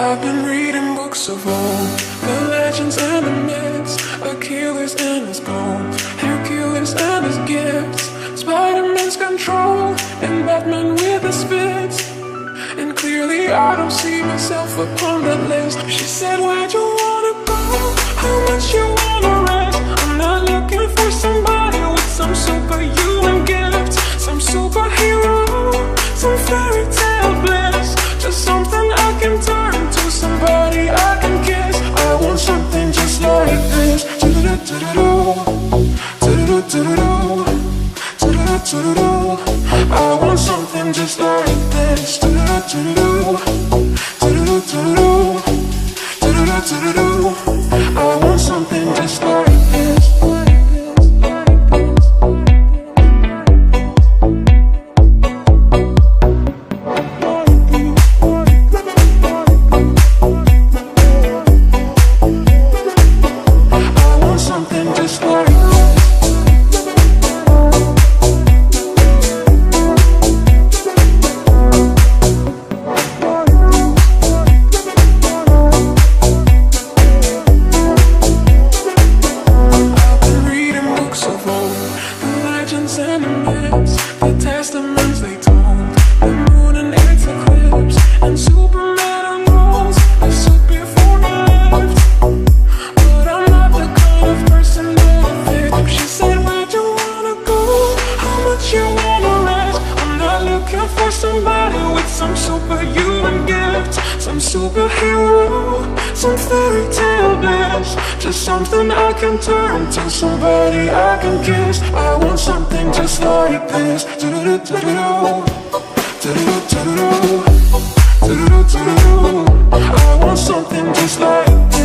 I've been reading books of old, the legends and the myths, Achilles and his gold, Hercules and his gifts, Spider-Man's control, and Batman with his fits. And clearly I don't see myself upon that list. She said, where'd you wanna go? How much you wanna rest? I'm not looking for somebody with some superhuman gifts, some superhero, some fairy tale bliss, just something I can turn to, somebody I can kiss. I want something just like this. I want something just like this. I want something just like this. Somebody with some superhuman gifts, some superhero, some fairy tale bliss, just something I can turn to, somebody I can kiss. I want something just like this. I want something just like this.